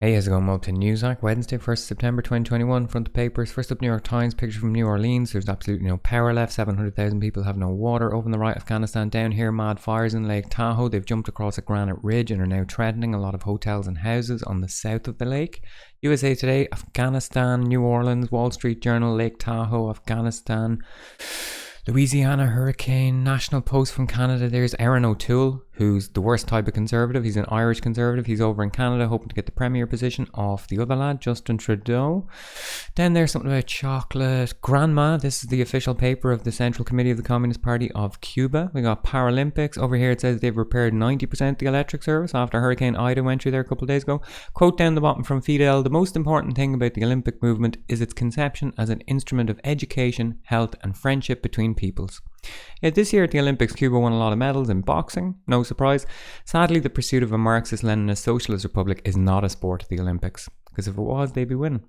Hey, how's it going? Welcome to Newsac, Wednesday, 1st September 2021. Front of papers. First up, New York Times, picture from New Orleans. There's absolutely no power left. 700,000 people have no water. Over on the right, Afghanistan. Down here, mad fires in Lake Tahoe. They've jumped across a granite ridge and are now threatening a lot of hotels and houses on the south of the lake. USA Today, Afghanistan, New Orleans, Wall Street Journal, Lake Tahoe, Afghanistan. Louisiana hurricane. National Post from Canada. There's Aaron O'Toole, who's the worst type of conservative. He's an Irish conservative. He's over in Canada hoping to get the premier position off the other lad, Justin Trudeau. Then there's something about chocolate. Grandma, this is the official paper of the Central Committee of the Communist Party of Cuba. We got Paralympics. Over here it says they've repaired 90% of the electric service after Hurricane Ida went through there a couple of days ago. Quote down the bottom from Fidel: the most important thing about the Olympic movement is its conception as an instrument of education, health and friendship between peoples. Yet this year at the Olympics, Cuba won a lot of medals in boxing. No surprise. Sadly, the pursuit of a Marxist-Leninist socialist republic is not a sport at the Olympics, because if it was, they'd be winning.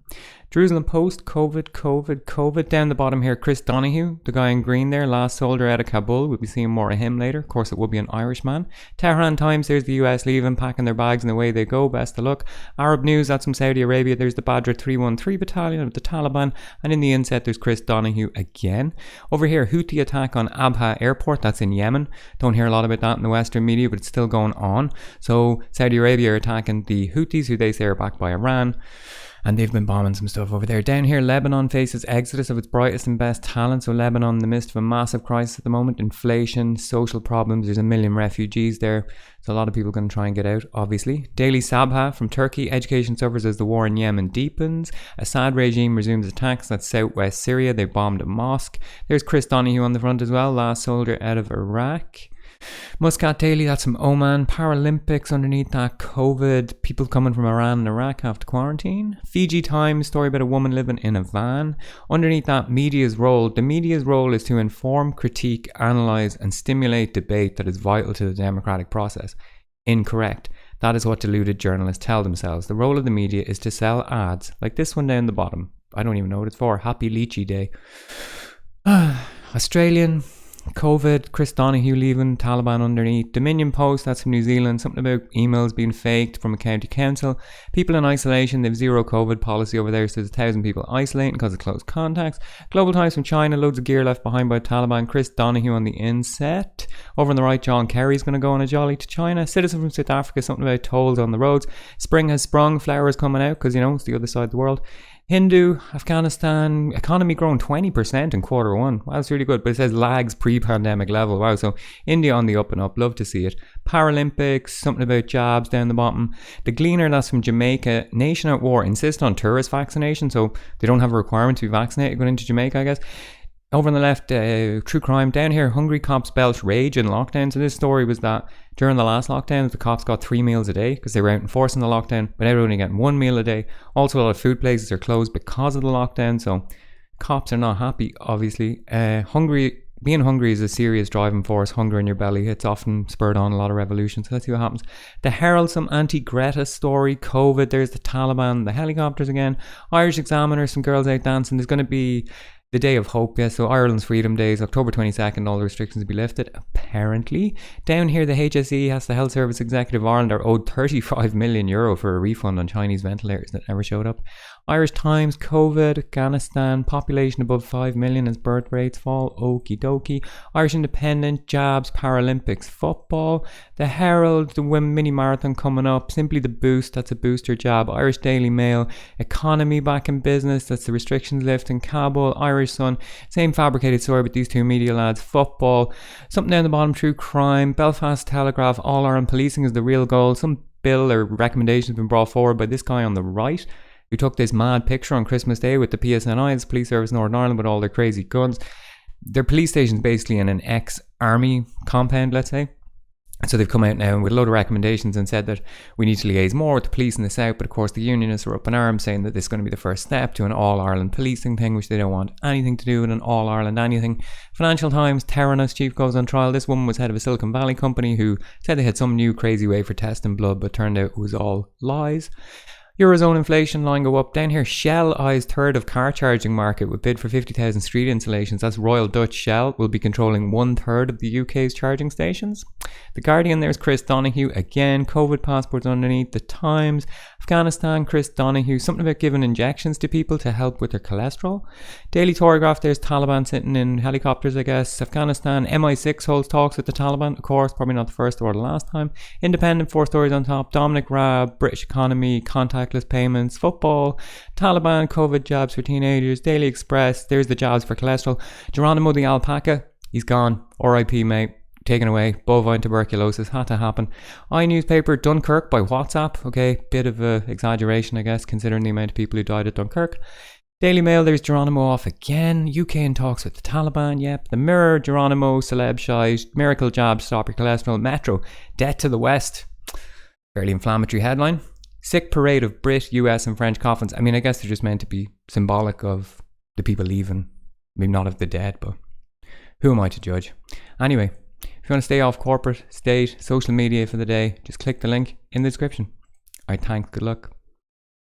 Jerusalem Post, COVID. Down the bottom here, Chris Donahue, the guy in green there, last soldier out of Kabul. We'll be seeing more of him later. Of course, it will be an Irishman. Tehran Times, there's the US leaving, packing their bags and away they go. Best of luck. Arab News, that's from Saudi Arabia. There's the Badr 313 battalion of the Taliban. And in the inset, there's Chris Donahue again. Over here, Houthi attack on Abha Airport, that's in Yemen. Don't hear a lot about that in the Western media, but it's still going on. So Saudi Arabia are attacking the Houthis, who they say are backed by Iran. And they've been bombing some stuff over there. Down here, Lebanon faces exodus of its brightest and best talent. So Lebanon in the midst of a massive crisis at the moment. Inflation, social problems. There's 1 million refugees there. So a lot of people going to try and get out, obviously. Daily Sabha from Turkey. Education suffers as the war in Yemen deepens. Assad regime resumes attacks. That's southwest Syria. They bombed a mosque. There's Chris Donahue on the front as well. Last soldier out of Iraq. Muscat Daily, that's from Oman. Paralympics underneath that. COVID, people coming from Iran and Iraq have to quarantine. Fiji Times, story about a woman living in a van. Underneath that, media's role. The media's role is to inform, critique, analyse and stimulate debate that is vital to the democratic process. Incorrect. That is what deluded journalists tell themselves. The role of the media is to sell ads, like this one down the bottom. I don't even know what it's for. Happy Lychee Day. Australian COVID, Chris Donahue leaving, Taliban underneath. Dominion Post, that's from New Zealand, something about emails being faked from a county council. People in isolation, they've zero COVID policy over there, so there's 1,000 people isolating because of close contacts. Global Times from China, loads of gear left behind by Taliban. Chris Donahue on the inset. Over on the right, John Kerry's going to go on a jolly to China. Citizen from South Africa, something about tolls on the roads. Spring has sprung, flowers coming out because, it's the other side of the world. Hindu, Afghanistan, economy growing 20% in quarter one. Wow, that's really good. But it says lags pre-pandemic level. Wow, so India on the up and up. Love to see it. Paralympics, something about jabs down the bottom. The Gleaner, that's from Jamaica. Nation at war, insist on tourist vaccination. So they don't have a requirement to be vaccinated going into Jamaica, I guess. Over on the left, true crime. Down here, hungry cops belch rage in lockdown. So this story was that during the last lockdown, the cops got 3 meals a day because they were out enforcing the lockdown, but now they're only getting 1 meal a day. Also, a lot of food places are closed because of the lockdown, so cops are not happy, obviously. Being hungry is a serious driving force. Hunger in your belly. It's often spurred on a lot of revolutions. So let's see what happens. The Herald, some anti-Greta story. COVID, there's the Taliban, the helicopters again. Irish Examiner, some girls out dancing. There's going to be the Day of Hope, yes, so Ireland's Freedom Days, October 22nd, all the restrictions will be lifted, apparently. Down here, the HSE, has the Health Service Executive of Ireland, are owed €35 million for a refund on Chinese ventilators that never showed up. Irish Times, COVID, Afghanistan, population above 5 million as birth rates fall, okie dokie. Irish Independent, jabs, Paralympics, football. The Herald, the women mini marathon coming up. Simply the Boost, that's a booster jab. Irish Daily Mail, economy back in business, that's the restrictions lift in Kabul. Irish Sun, same fabricated story with these two media lads. Football, something down the bottom, true crime. Belfast Telegraph, All Ireland policing is the real goal. Some bill or recommendation has been brought forward by this guy on the right, who took this mad picture on Christmas Day with the PSNI, the Police Service Northern Ireland, with all their crazy guns. Their police station's basically in an ex-army compound, let's say. So they've come out now with a load of recommendations and said that we need to liaise more with the police in the south, but of course the unionists are up in arms saying that this is going to be the first step to an all-Ireland policing thing, which they don't want anything to do with an all-Ireland anything. Financial Times, Theranos chief goes on trial. This woman was head of a Silicon Valley company who said they had some new crazy way for testing blood, but turned out it was all lies. Eurozone inflation line go up. Down here, Shell eyes third of car charging market with bid for 50,000 street installations. That's Royal Dutch Shell will be controlling 1/3 of the UK's charging stations. The Guardian, there's Chris Donoghue again. COVID passports underneath. The Times, Afghanistan, Chris Donoghue, something about giving injections to people to help with their cholesterol. Daily Telegraph, there's Taliban sitting in helicopters, I guess. Afghanistan, MI6 holds talks with the Taliban. Of course, probably not the first or the last time. Independent, 4 stories on top. Dominic Raab, British economy, contactless payments, football, Taliban, COVID jabs for teenagers. Daily Express, there's the jabs for cholesterol. Geronimo the alpaca, he's gone. RIP, mate. Taken away. Bovine tuberculosis had to happen. iNewspaper, Dunkirk by WhatsApp. Okay, bit of a exaggeration, I guess, considering the amount of people who died at Dunkirk. Daily Mail, there's Geronimo off again. UK in talks with the Taliban, yep. The Mirror, Geronimo, celeb shite. Miracle jabs stop your cholesterol. Metro, debt to the West. Fairly inflammatory headline. Sick parade of Brit, US and French coffins. I mean, I guess they're just meant to be symbolic of the people leaving. Maybe not of the dead, but who am I to judge? Anyway, if you want to stay off corporate, state, social media for the day, just click the link in the description. Alright, thanks, good luck.